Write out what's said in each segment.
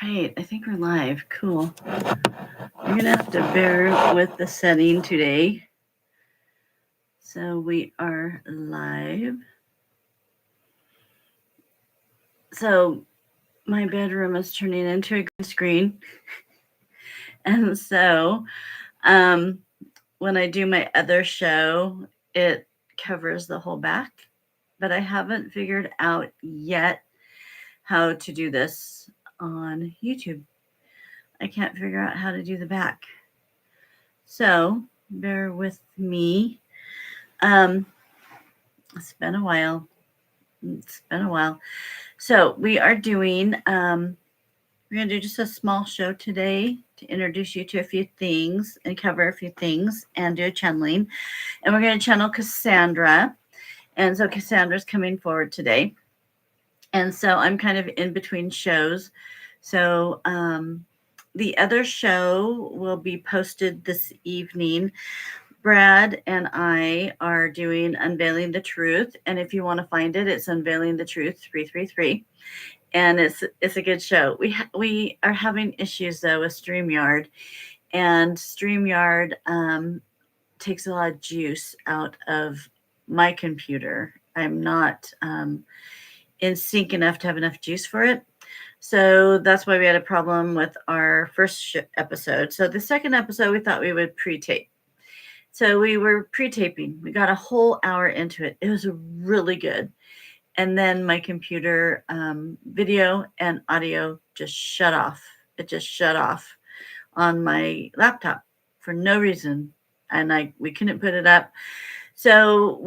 right, I think we're live. Cool. You're going to have to bear with the setting today. So we are live. So my bedroom is turning into a green screen. And so when I do my other show, it covers the whole back. But I haven't figured out yet how to do this on YouTube. I can't figure out how to do the back. So bear with me. It's been a while. So we are doing, we're going to do just a small show today to introduce you to a few things and cover a few things and do a channeling. And we're going to channel Cassandra. And so Cassandra's coming forward today. And so I'm kind of in between shows. So the other show will be posted this evening. Brad and I are doing Unveiling the Truth. And if you want to find it, it's Unveiling the Truth 333. And it's a good show. We are having issues though with StreamYard. And StreamYard takes a lot of juice out of my computer. I'm not in sync enough to have enough juice for it. So that's why we had a problem with our first episode. So the second episode, we thought we would pre-tape. So we were pre-taping. We got a whole hour into it. It was really good. And then my computer video and audio just shut off. It just shut off on my laptop for no reason. And we couldn't put it up. So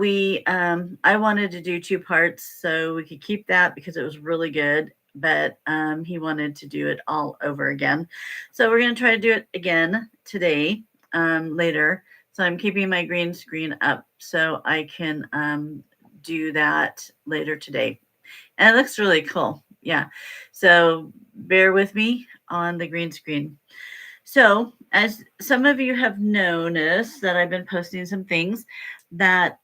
I wanted to do 2 parts so we could keep that because it was really good. But he wanted to do it all over again. So we're going to try to do it again today, later. So I'm keeping my green screen up so I can do that later today. And it looks really cool. Yeah. So bear with me on the green screen. So as some of you have noticed that I've been posting some things that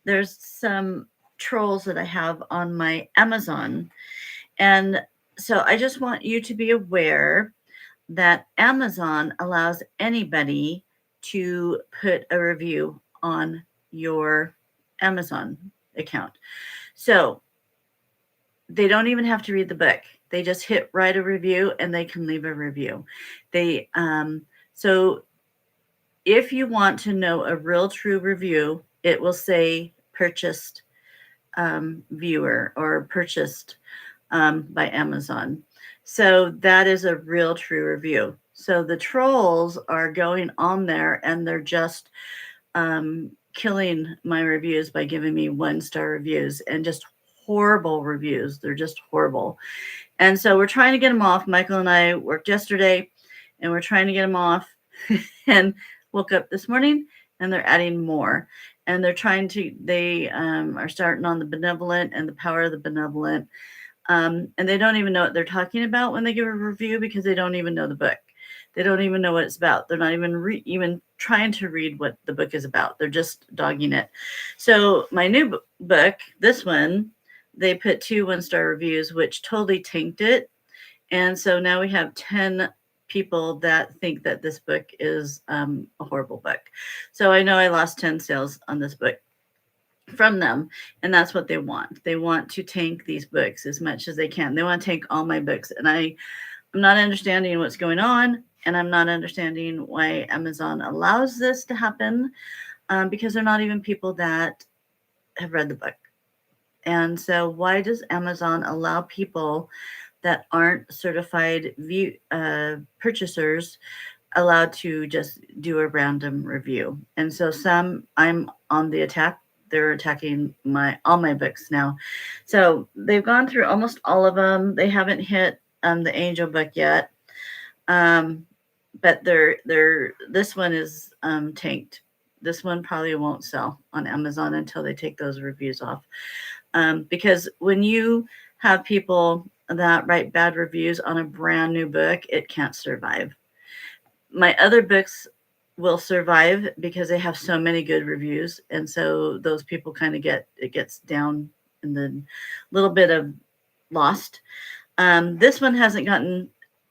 there's some trolls that I have on my Amazon. And so I just want you to be aware that Amazon allows anybody to put a review on your Amazon account. So they don't even have to read the book. They just hit write a review and they can leave a review. So if you want to know a real true review, it will say purchased viewer or purchased by Amazon. So that is a real true review. So the trolls are going on there and they're just killing my reviews by giving me 1-star reviews and just horrible reviews. They're just horrible. And so we're trying to get them off. Michael and I worked yesterday and we're trying to get them off and woke up this morning and they're adding more. And they're they are starting on the benevolent and the power of the benevolent. And they don't even know what they're talking about when they give a review because they don't even know the book. They don't even know what it's about. They're not even even trying to read what the book is about. They're just dogging it. So my new book, this one, they put 2 1-star reviews, which totally tanked it. And so now we have 10 people that think that this book is a horrible book. So I know I lost 10 sales on this book from them, and that's what they want. They want to tank these books as much as they can. They want to tank all my books, and I'm not understanding what's going on, and I'm not understanding why Amazon allows this to happen, because they're not even people that have read the book. And so why does Amazon allow people that aren't certified purchasers allowed to just do a random review? And so I'm on the attack. They're attacking all my books now. So they've gone through almost all of them. They haven't hit the Angel book yet. But this one is tanked. This one probably won't sell on Amazon until they take those reviews off. Because when you have people that write bad reviews on a brand new book, it can't survive. My other books will survive because they have so many good reviews. And so those people kind of gets down in the little bit of lost. This one hasn't gotten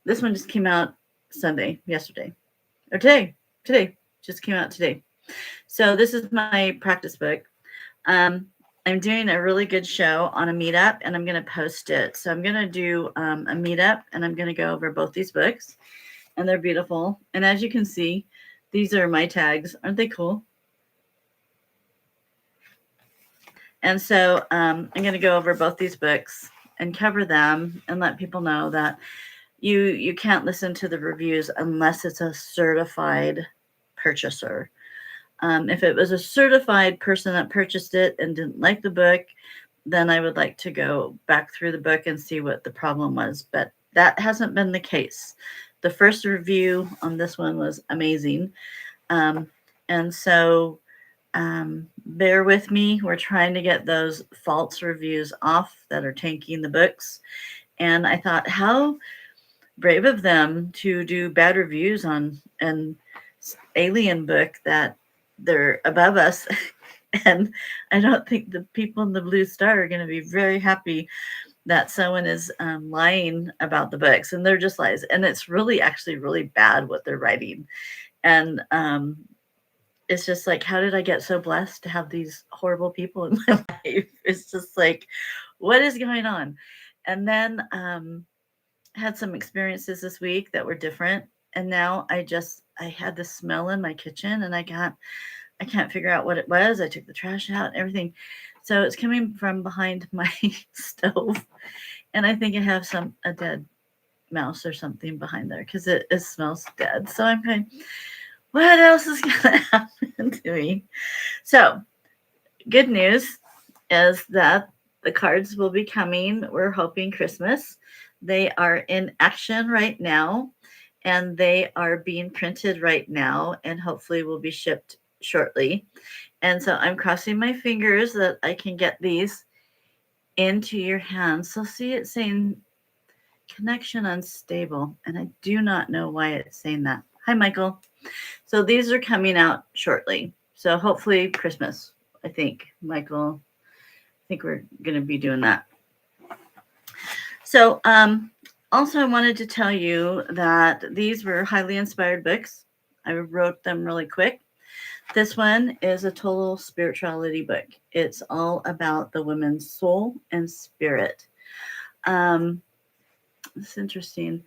This one just came out yesterday, or today, just came out today. So this is my practice book. I'm doing a really good show on a meetup, and I'm going to post it. So I'm going to do a meetup, and I'm going to go over both these books, and they're beautiful. And as you can see, these are my tags. Aren't they cool? And so I'm going to go over both these books and cover them and let people know that you can't listen to the reviews unless it's a certified purchaser. If it was a certified person that purchased it and didn't like the book, then I would like to go back through the book and see what the problem was. But that hasn't been the case. The first review on this one was amazing. And so bear with me. We're trying to get those false reviews off that are tanking the books. And I thought, how brave of them to do bad reviews on an alien book that they're above us. And I don't think the people in the Blue Star are going to be very happy that someone is lying about the books, and they're just lies. And it's actually really bad what they're writing. And it's just like, how did I get so blessed to have these horrible people in my life? It's just like, what is going on? And then had some experiences this week that were different. And now I had this smell in my kitchen, and I can't figure out what it was. I took the trash out and everything. So it's coming from behind my stove. And I think I have a dead mouse or something behind there because it smells dead. So I'm going, what else is going to happen to me? So good news is that the cards will be coming. We're hoping Christmas. They are in action right now, and they are being printed right now, and hopefully will be shipped shortly. And so I'm crossing my fingers that I can get these into your hands. So see, it's saying connection unstable, and I do not know why it's saying that. Hi, Michael. So these are coming out shortly. So hopefully Christmas, I think, Michael. I think we're going to be doing that. So also I wanted to tell you that these were highly inspired books. I wrote them really quick. This one is a total spirituality book. It's all about the woman's soul and spirit. It's interesting.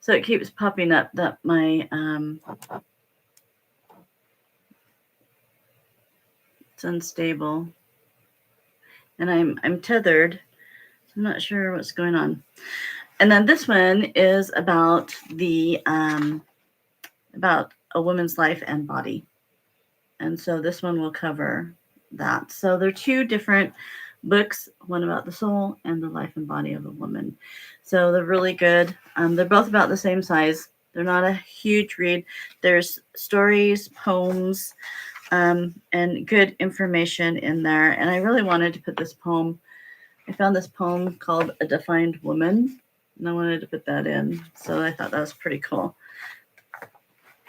So it keeps popping up that my it's unstable, and I'm tethered. I'm not sure what's going on. And then this one is about about a woman's life and body. And so this one will cover that. So they're two different books, one about the soul and the life and body of a woman. So they're really good. They're both about the same size. They're not a huge read. There's stories, poems, and good information in there. And I really wanted to put this poem. I found this poem called A Defined Woman, and I wanted to put that in. So I thought that was pretty cool.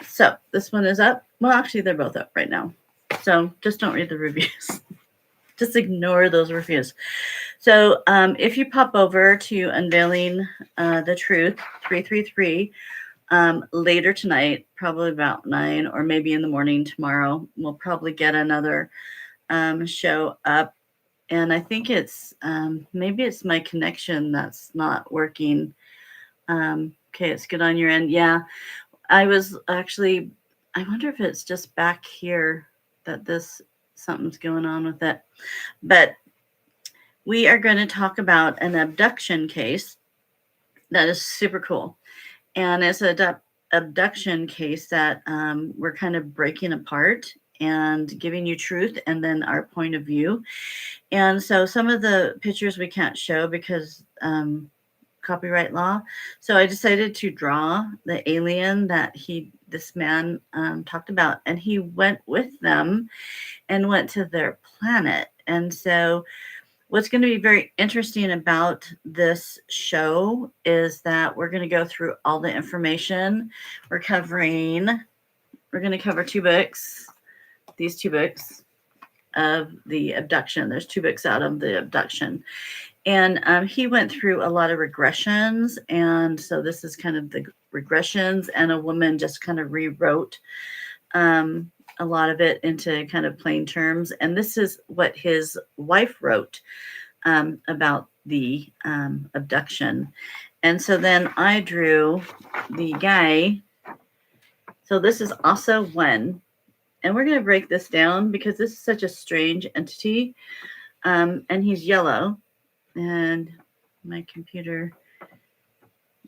So this one is up. Well, actually, they're both up right now. So just don't read the reviews. Just ignore those reviews. So if you pop over to Unveiling the Truth 333 later tonight, probably about 9 or maybe in the morning tomorrow, we'll probably get another show up. And I think it's maybe it's my connection that's not working. Okay, it's good on your end. Yeah, I wonder if it's just back here that something's going on with it. But we are going to talk about an abduction case that is super cool. And it's an abduction case that we're kind of breaking apart and giving you truth and then our point of view. And so some of the pictures we can't show because copyright law. So I decided to draw the alien that this man talked about, and he went with them and went to their planet. And so what's going to be very interesting about this show is that we're going to go through all the information. We're going to cover these two books of the abduction. There's two books out of the abduction. And he went through a lot of regressions. And so this is kind of the regressions, and a woman just kind of rewrote a lot of it into kind of plain terms. And this is what his wife wrote about the abduction. And so then I drew the guy. So this is also one. And we're going to break this down because this is such a strange entity. And he's yellow. And my computer,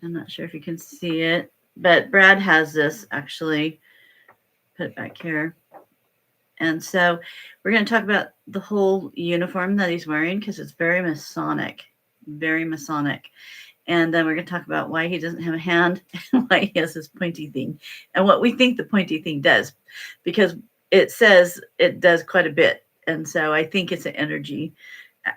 I'm not sure if you can see it, but Brad has this actually. Put it back here. And so we're going to talk about the whole uniform that he's wearing because it's very Masonic, very Masonic. And then we're going to talk about why he doesn't have a hand and why he has this pointy thing and what we think the pointy thing does, because it says it does quite a bit. And so I think it's an energy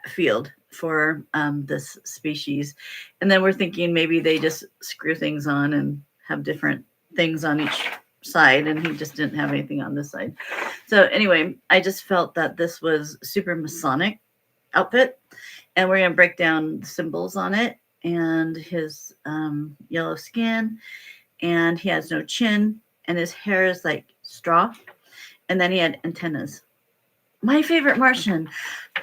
field for this species. And then we're thinking maybe they just screw things on and have different things on each side, and he just didn't have anything on this side. So anyway, I just felt that this was super Masonic outfit, and we're going to break down the symbols on it and his yellow skin, and he has no chin, and his hair is like straw, and then he had antennas. My favorite Martian.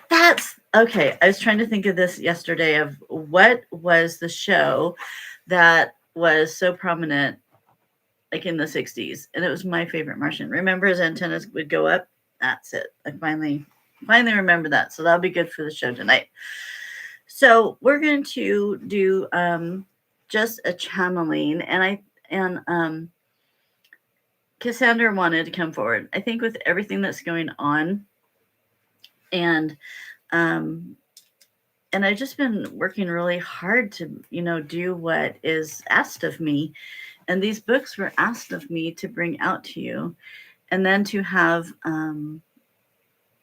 That's okay. I was trying to think of this yesterday of what was the show that was so prominent like in the 60s, and it was My Favorite Martian. Remember his antennas would go up? That's it. I finally remember that. So that'll be good for the show tonight. So we're going to do just a channeling, and Cassandra wanted to come forward. I think with everything that's going on, and I've just been working really hard to, do what is asked of me. And these books were asked of me to bring out to you. And then to have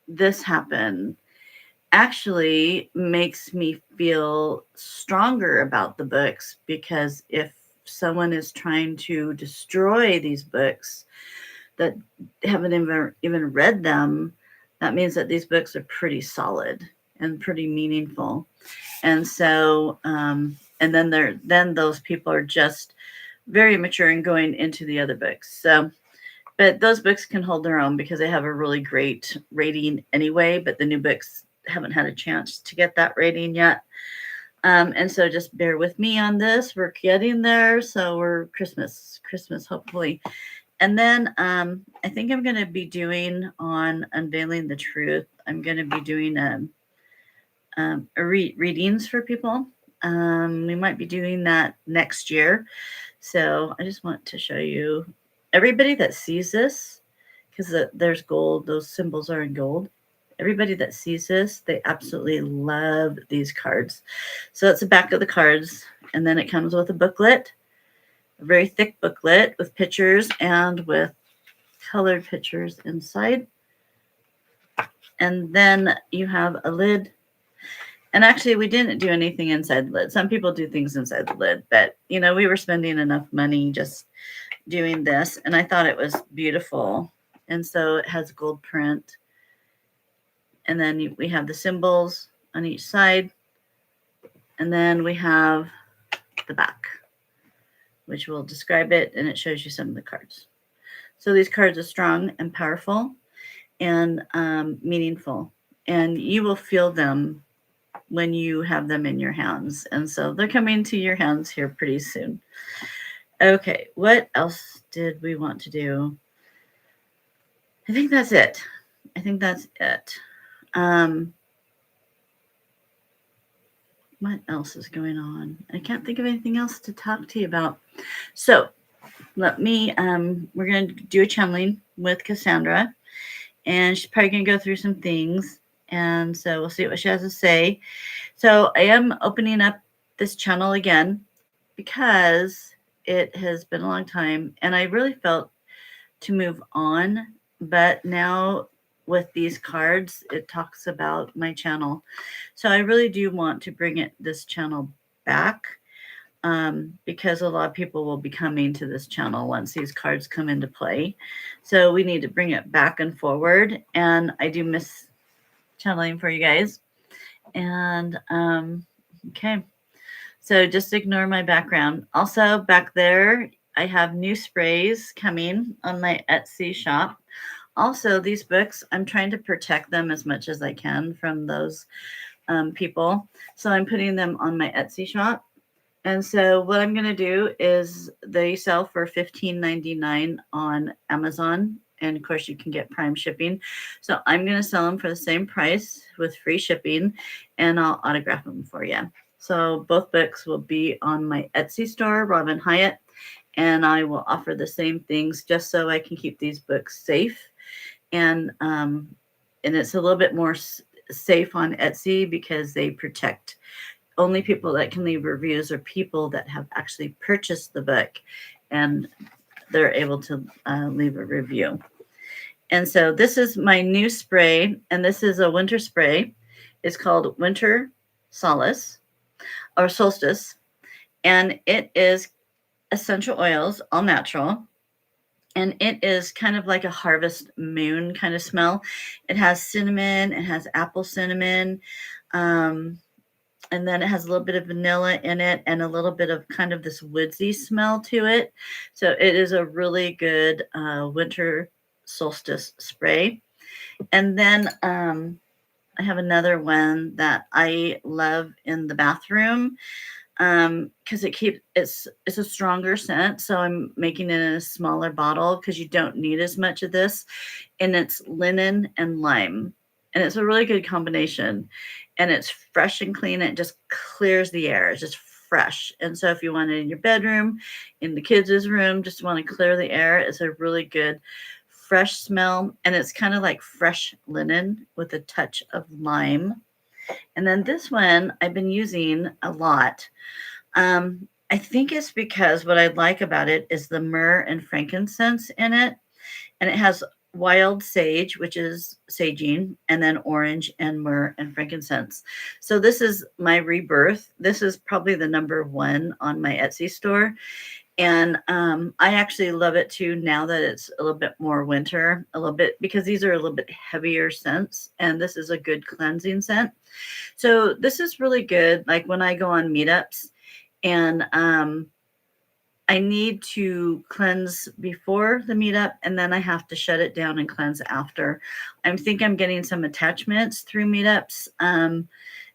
this happen actually makes me feel stronger about the books, because if someone is trying to destroy these books that haven't even read them, that means that these books are pretty solid and pretty meaningful. And so, and then those people are just very mature and going into the other books. So, but those books can hold their own because they have a really great rating anyway, but the new books haven't had a chance to get that rating yet. And so just bear with me on this. We're getting there. So we're Christmas, hopefully. And then I think I'm going to be doing on Unveiling the Truth. I'm going to be doing readings for people. We might be doing that next year. So I just want to show you everybody that sees this, because there's gold. Those symbols are in gold. Everybody that sees this, they absolutely love these cards. So it's the back of the cards. And then it comes with a booklet, a very thick booklet with pictures and with colored pictures inside. And then you have a lid. And actually, we didn't do anything inside the lid. Some people do things inside the lid, but, we were spending enough money just doing this, and I thought it was beautiful. And so it has gold print. And then we have the symbols on each side. And then we have the back, which will describe it, and it shows you some of the cards. So these cards are strong and powerful and meaningful, and you will feel them when you have them in your hands. And so they're coming to your hands here pretty soon. Okay, what else did we want to do? I think that's it. What else is going on? I can't think of anything else to talk to you about. So let me, we're going to do a channeling with Cassandra, and she's probably going to go through some things. And so we'll see what she has to say. So I am opening up this channel again because it has been a long time, and I really felt to move on. But now with these cards, it talks about my channel. So I really do want to bring this channel back, because a lot of people will be coming to this channel once these cards come into play. So we need to bring it back and forward. And I do miss channeling for you guys. And okay. So just ignore my background. Also, back there, I have new sprays coming on my Etsy shop. Also, these books, I'm trying to protect them as much as I can from those people. So I'm putting them on my Etsy shop. And so what I'm going to do is they sell for $15.99 on Amazon. And of course, you can get Prime shipping. So I'm going to sell them for the same price with free shipping, and I'll autograph them for you. So both books will be on my Etsy store, Robyn Hyatt, and I will offer the same things just so I can keep these books safe. And it's a little bit more safe on Etsy because they protect. Only people that can leave reviews are people that have actually purchased the book and they're able to leave a review. And so this is my new spray, and this is a winter spray. It's called Winter Solace or Solstice, and it is essential oils, all natural. And it is kind of like a harvest moon kind of smell. It has cinnamon, it has apple cinnamon, and then it has a little bit of vanilla in it and a little bit of kind of this woodsy smell to it. So it is a really good winter solstice spray. And then I have another one that I love in the bathroom because it's a stronger scent. So I'm making it in a smaller bottle because you don't need as much of this. And it's linen and lime. And it's a really good combination. And it's fresh and clean. It just clears the air. It's just fresh. And so if you want it in your bedroom, in the kids' room, just want to clear the air, it's a really good fresh smell. And it's kind of like fresh linen with a touch of lime. And then this one I've been using a lot. I think it's because what I like about it is the myrrh and frankincense in it. And it has wild sage, which is saging, and then orange and myrrh and frankincense. So this is my rebirth. This is probably the number one on my Etsy store. And I actually love it too now that it's a little bit more winter, a little bit, because these are a little bit heavier scents. And this is a good cleansing scent. So this is really good. Like when I go on meetups and I need to cleanse before the meetup, and then I have to shut it down and cleanse after. I think I'm getting some attachments through meetups.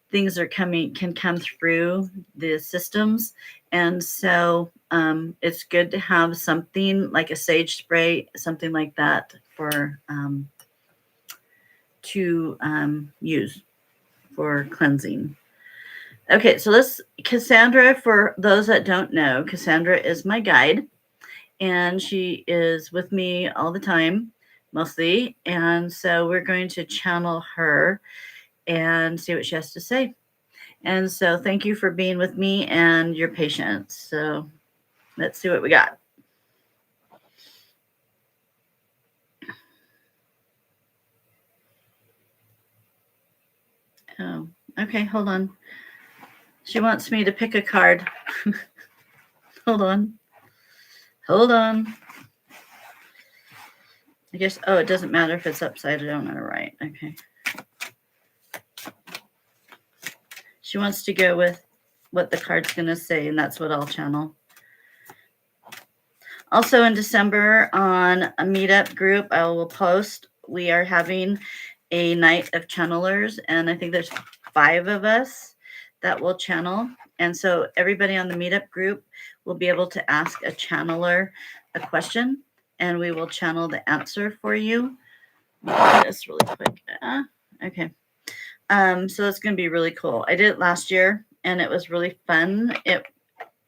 Things can come through the systems. And so it's good to have something like a sage spray, something like that for to use for cleansing. Okay, so Cassandra, for those that don't know, Cassandra is my guide, and she is with me all the time, mostly. And so we're going to channel her and see what she has to say. And so thank you for being with me and your patience. So let's see what we got. Oh, okay, hold on. She wants me to pick a card. Hold on. I guess, it doesn't matter if it's upside down or right. Okay. She wants to go with what the card's going to say, and that's what I'll channel. Also in December on a meetup group, I will post, we are having a night of channelers, and I think there's 5 of us that will channel. And so everybody on the meetup group will be able to ask a channeler a question, and we will channel the answer for you. Let me do this really quick. Okay. So it's going to be really cool. I did it last year, and it was really fun.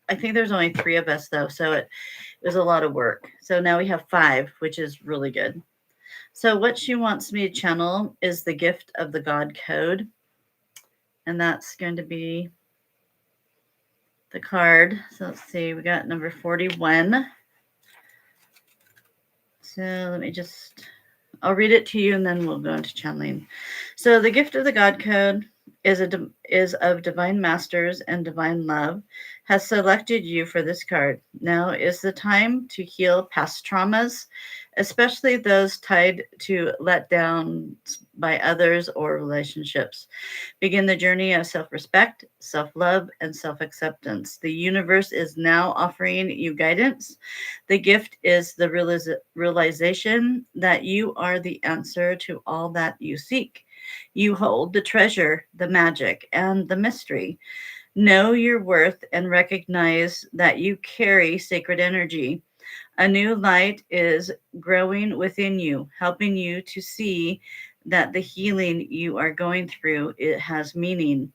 I think there's only 3 of us, though, so it was a lot of work. So now we have 5, which is really good. So what she wants me to channel is the gift of the God code. And that's going to be the card. So let's see, we got number 41. So let me I'll read it to you and then we'll go into channeling. So the gift of the God code is of divine masters and divine love, has selected you for this card. Now is the time to heal past traumas, especially those tied to letdowns by others or relationships. Begin the journey of self respect, self love, and self acceptance. The universe is now offering you guidance. The gift is the realization that you are the answer to all that you seek. You hold the treasure, the magic, and the mystery. Know your worth and recognize that you carry sacred energy. A new light is growing within you, helping you to see that the healing you are going through, it has meaning.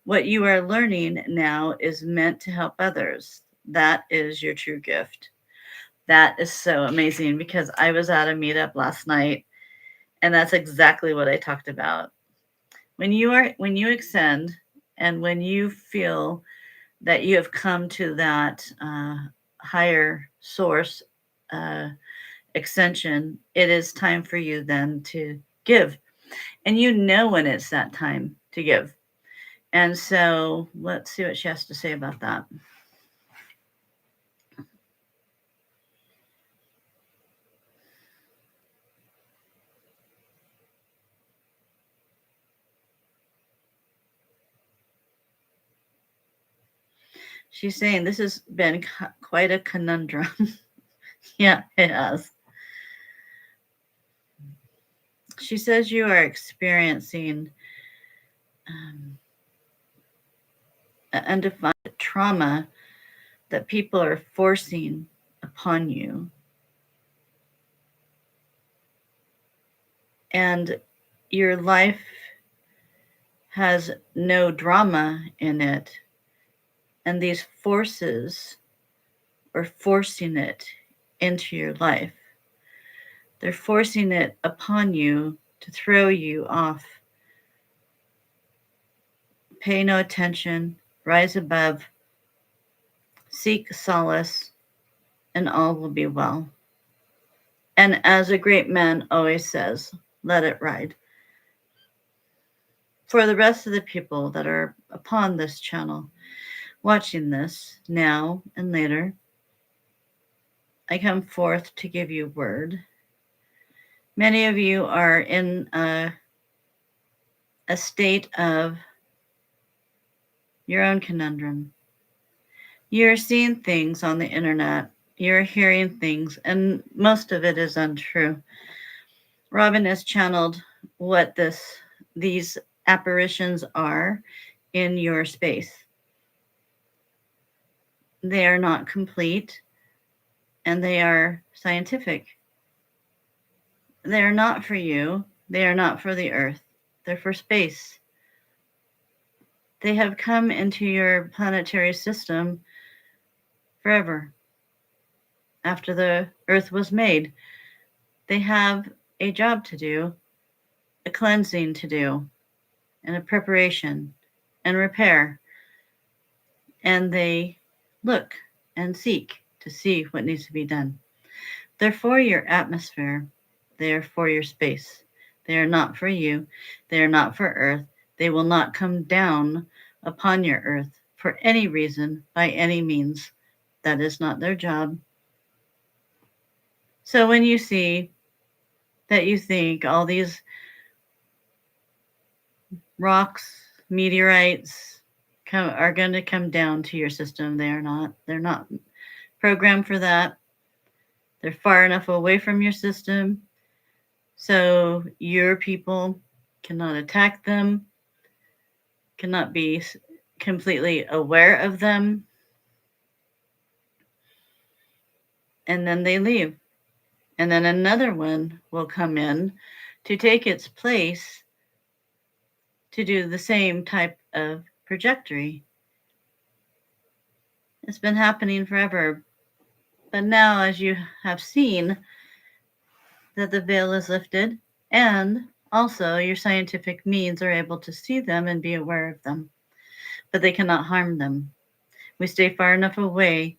What you are learning now is meant to help others. That is your true gift. That is so amazing because I was at a meetup last night and that's exactly what I talked about. When you extend and when you feel that you have come to that higher source uh, extension, it is time for you then to give. And you know when it's that time to give. And so let's see what she has to say about that. She's saying this has been quite a conundrum. Yeah, it has. She says you are experiencing an undefined trauma that people are forcing upon you. And your life has no drama in it. And these forces are forcing it into your life. They're forcing it upon you to throw you off. Pay no attention, rise above, seek solace, and all will be well. And as a great man always says, let it ride. For the rest of the people that are upon this channel, watching this now and later, I come forth to give you word. Many of you are in a state of your own conundrum. You're seeing things on the internet, you're hearing things, and most of it is untrue. Robyn has channeled what these apparitions are in your space. They are not complete, and they are scientific. They are not for you. They are not for the earth. They're for space. They have come into your planetary system forever. After the earth was made, they have a job to do, a cleansing to do, and a preparation and repair. And they look and seek to see what needs to be done. They're for your atmosphere. They are for your space. They are not for you. They are not for earth. They will not come down upon your earth for any reason, by any means. That is not their job. So when you see that you think all these rocks, meteorites are going to come down to your system, they are not. They're not programmed for that. They're far enough away from your system so your people cannot attack them, cannot be completely aware of them, and then they leave. And then another one will come in to take its place to do the same type of trajectory. It's been happening forever. But now, as you have seen, that the veil is lifted, and also your scientific means are able to see them and be aware of them, but they cannot harm them. We stay far enough away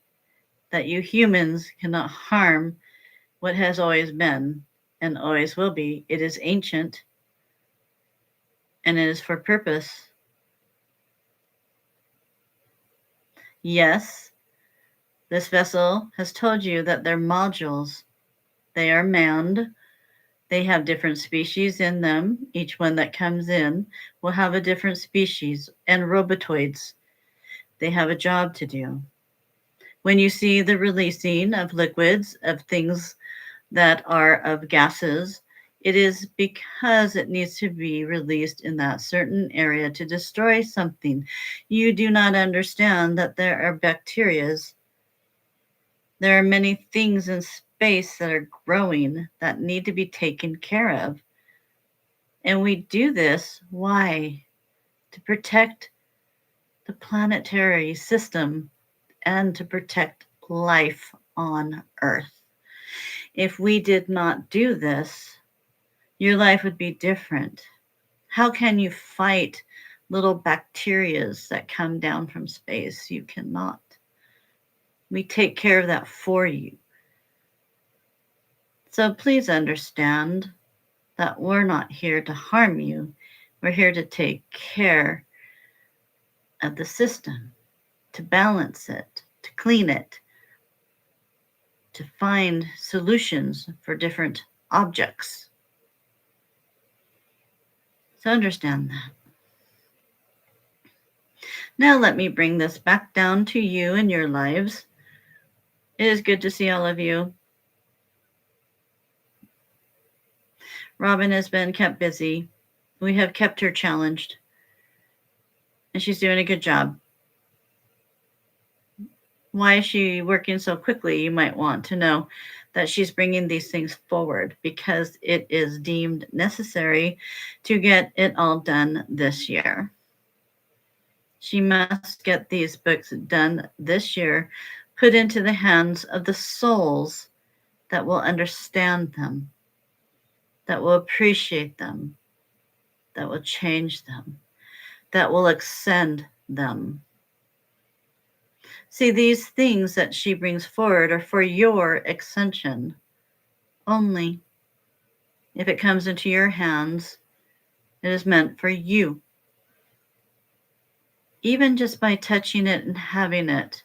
that you humans cannot harm what has always been and always will be. It is ancient, and it is for purpose. Yes, this vessel has told you that they're modules. They are manned. They have different species in them. Each one that comes in will have a different species, and robotoids. They have a job to do. When you see the releasing of liquids, of things that are of gases, it is because it needs to be released in that certain area to destroy something. You do not understand that there are bacterias. There are many things in space that are growing that need to be taken care of. And we do this, why? To protect the planetary system and to protect life on Earth. If we did not do this, your life would be different. How can you fight little bacterias that come down from space? You cannot. We take care of that for you. So please understand that we're not here to harm you. We're here to take care of the system, to balance it, to clean it, to find solutions for different objects. So understand that. Now let me bring this back down to you and your lives. It is good to see all of you. Robyn has been kept busy. We have kept her challenged, and she's doing a good job. Why is she working so quickly? You might want to know that she's bringing these things forward because it is deemed necessary to get it all done this year. She must get these books done this year, put into the hands of the souls that will understand them, that will appreciate them, that will change them, that will extend them. See, these things that she brings forward are for your extension only. If it comes into your hands, it is meant for you. Even just by touching it and having it,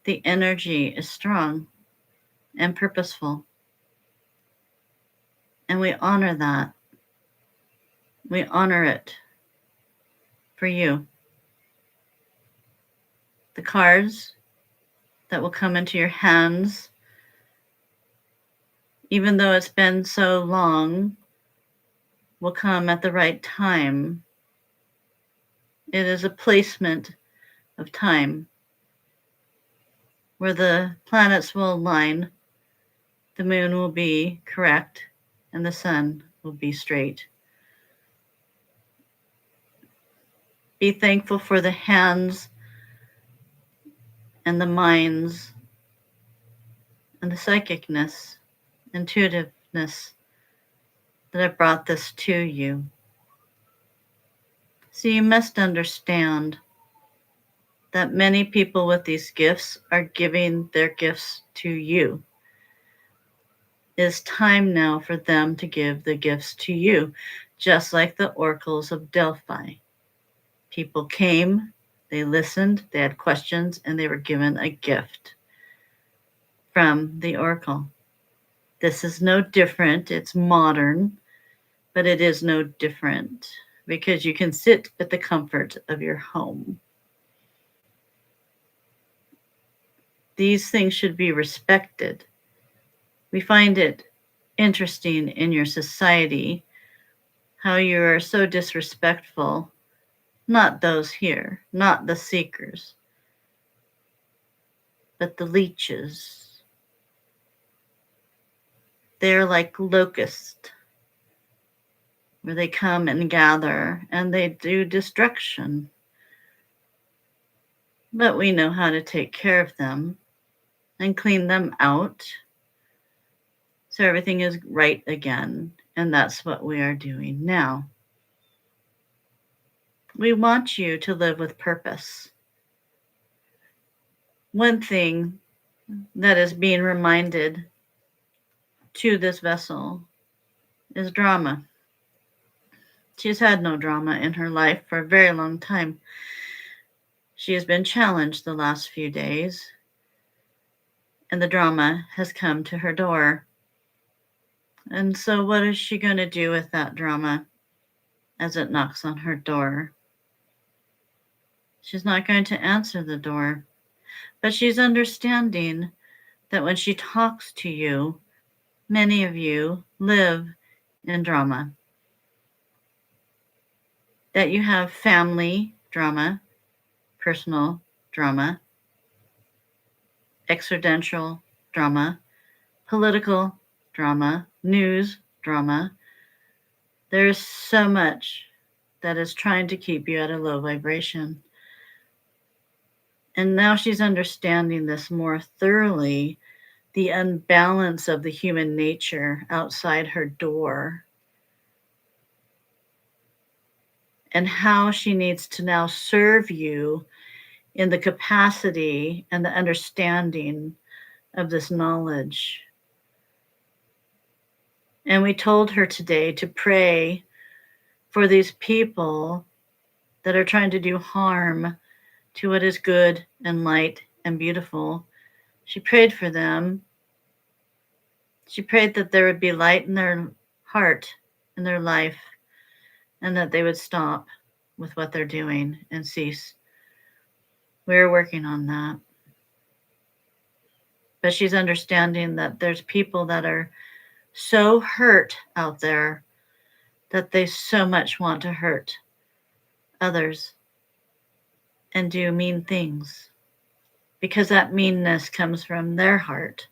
the energy is strong and purposeful. And we honor that. We honor it for you. The cards that will come into your hands, even though it's been so long, will come at the right time. It is a placement of time where the planets will align, the moon will be correct, and the sun will be straight. Be thankful for the hands and the minds and the psychicness, intuitiveness that have brought this to you. So you must understand that many people with these gifts are giving their gifts to you. It is time now for them to give the gifts to you, just like the oracles of Delphi. People came, they listened, they had questions, and they were given a gift from the oracle. This is no different. It's modern, but it is no different because you can sit at the comfort of your home. These things should be respected. We find it interesting in your society how you are so disrespectful. Not those here, not the seekers, but the leeches. They're like locusts, where they come and gather and they do destruction. But we know how to take care of them and clean them out so everything is right again. And that's what we are doing now. We want you to live with purpose. One thing that is being reminded to this vessel is drama. She's had no drama in her life for a very long time. She has been challenged the last few days, and the drama has come to her door. And so, what is she going to do with that drama as it knocks on her door? She's not going to answer the door, but she's understanding that when she talks to you, many of you live in drama. That you have family drama, personal drama, existential drama, political drama, news drama. There's so much that is trying to keep you at a low vibration. And now she's understanding this more thoroughly, the unbalance of the human nature outside her door, and how she needs to now serve you in the capacity and the understanding of this knowledge. And we told her today to pray for these people that are trying to do harm to what is good and light and beautiful. She prayed for them. She prayed that there would be light in their heart, in their life, and that they would stop with what they're doing and cease. We're working on that. But she's understanding that there's people that are so hurt out there that they so much want to hurt others and do mean things, because that meanness comes from their heart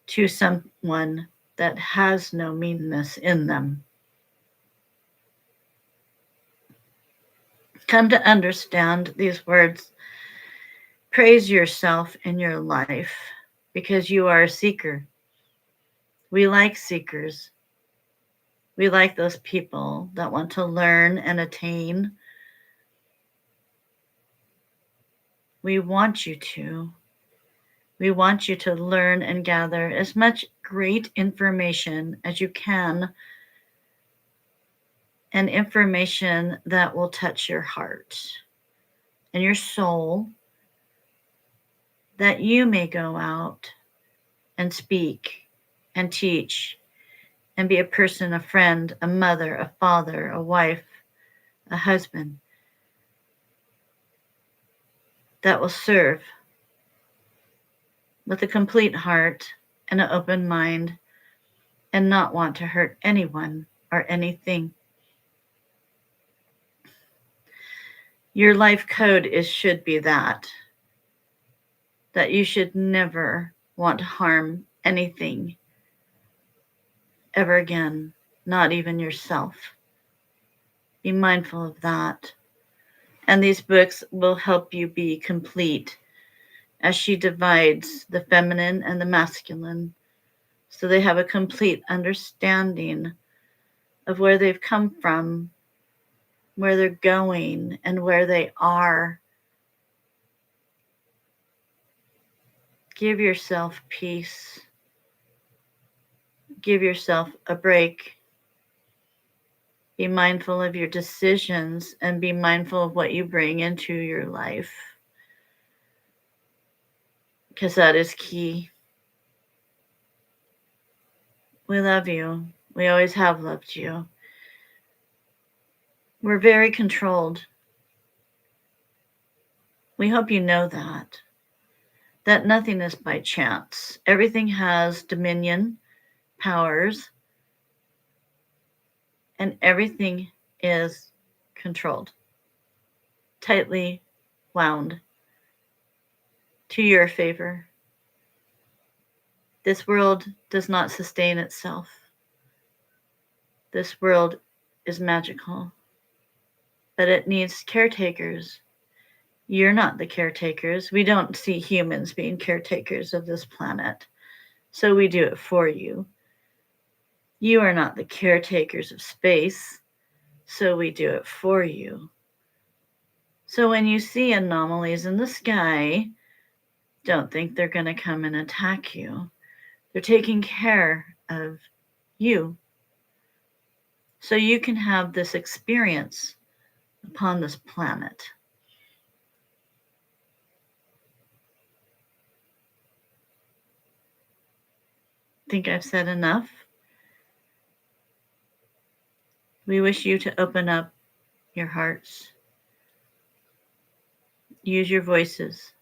to someone that has no meanness in them. Come to understand these words. Praise yourself in your life because you are a seeker. We like seekers. We like those people that want to learn and attain. We want you to. We want you to learn and gather as much great information as you can, and information that will touch your heart and your soul, that you may go out and speak and teach and be a person, a friend, a mother, a father, a wife, a husband that will serve with a complete heart and an open mind and not want to hurt anyone or anything. Your life code should be that you should never want to harm anything ever again, not even yourself. Be mindful of that. And these books will help you be complete as she divides the feminine and the masculine, so they have a complete understanding of where they've come from, where they're going, and where they are. Give yourself peace. Give yourself a break. Be mindful of your decisions and be mindful of what you bring into your life, because that is key. We love you. We always have loved you. We're very controlled. We hope you know that nothing is by chance. Everything has dominion, powers, and everything is controlled, tightly wound to your favor. This world does not sustain itself. This world is magical, but it needs caretakers. You're not the caretakers. We don't see humans being caretakers of this planet, so we do it for you. You are not the caretakers of space, so we do it for you. So when you see anomalies in the sky, don't think they're going to come and attack you. They're taking care of you, so you can have this experience upon this planet. think I've said enough. We wish you to open up your hearts. Use your voices.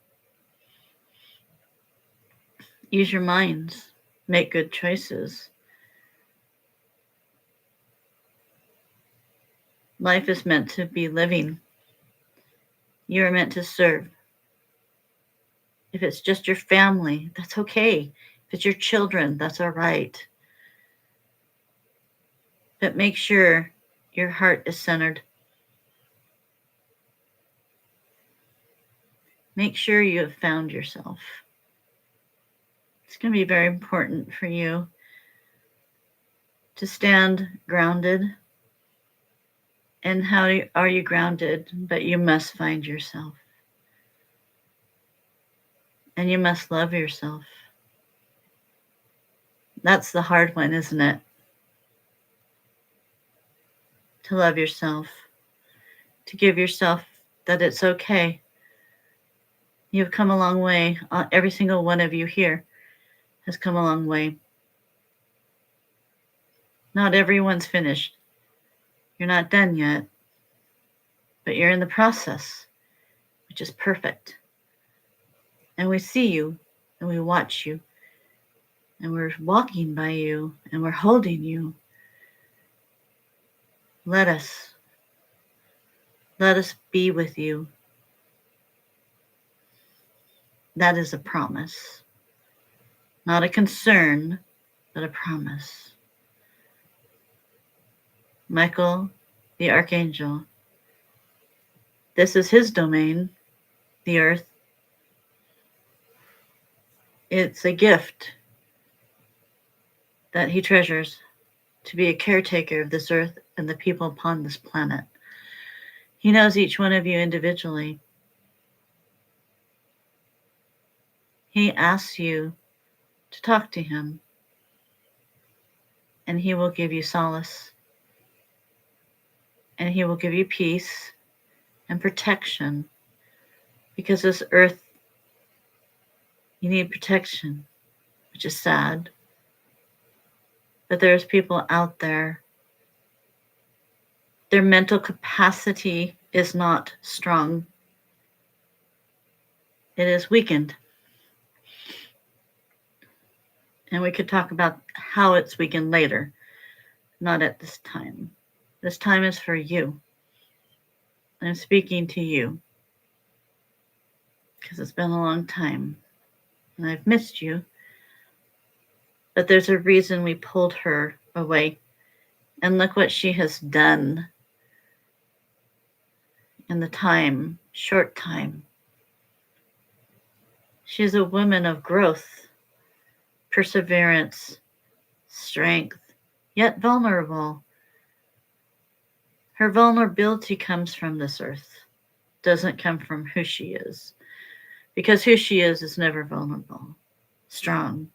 Use your minds. Make good choices. Life is meant to be living. You are meant to serve. If it's just your family, that's okay. If it's your children, that's all right. But make sure your heart is centered. Make sure you have found yourself. It's going to be very important for you to stand grounded. And how are you grounded? But you must find yourself. And you must love yourself. That's the hard one, isn't it? To love yourself. To give yourself that it's okay. You've come a long way. Every single one of you here has come a long way. Not everyone's finished. You're not done yet. But you're in the process, which is perfect. And we see you, and we watch you, and we're walking by you, and we're holding you. Let us be with you. That is a promise. Not a concern, but a promise. Michael, the Archangel, this is his domain, the earth. It's a gift that he treasures to be a caretaker of this earth and the people upon this planet. He knows each one of you individually. He asks you to talk to him, and he will give you solace, and he will give you peace and protection, because this earth, you need protection, which is sad. But there's people out there, their mental capacity is not strong. It is weakened. And we could talk about how it's weakened later, not at this time. This time is for you. I'm speaking to you because it's been a long time and I've missed you. But there's a reason we pulled her away. And look what she has done in the time, short time. She's a woman of growth, perseverance, strength, yet vulnerable. Her vulnerability comes from this earth, doesn't come from who she is. Because who she is never vulnerable, strong.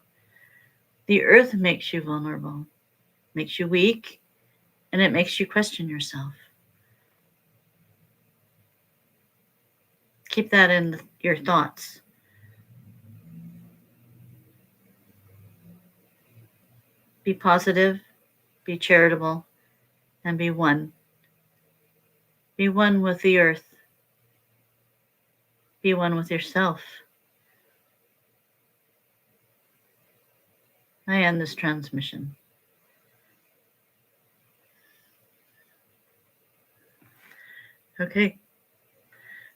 The earth makes you vulnerable, makes you weak, and it makes you question yourself. Keep that in your thoughts. Be positive, be charitable, and be one. Be one with the earth. Be one with yourself. I end this transmission. Okay.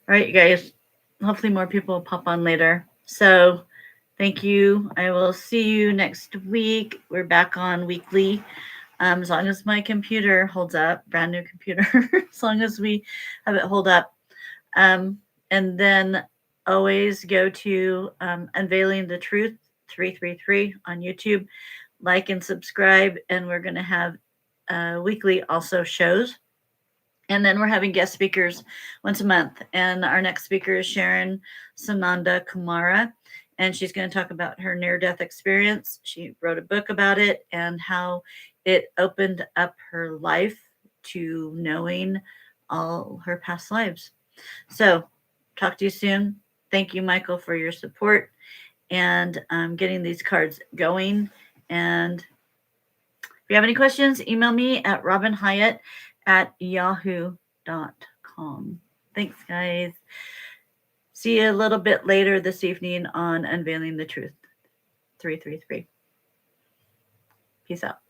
All right, you guys. Hopefully more people will pop on later. So thank you. I will see you next week. We're back on weekly. As long as my computer holds up, brand new computer, as long as we have it hold up. And then always go to Unveiling the Truth 333 on YouTube. Like and subscribe. And we're going to have weekly also shows. And then we're having guest speakers once a month. And our next speaker is Sharon Sananda Kumara. And she's going to talk about her near-death experience. She wrote a book about it and how it opened up her life to knowing all her past lives. So talk to you soon. Thank you, Michael, for your support and getting these cards going. And if you have any questions, email me at robynhyatt@yahoo.com. Thanks, guys. See you a little bit later this evening on Unveiling the Truth 333. Peace out.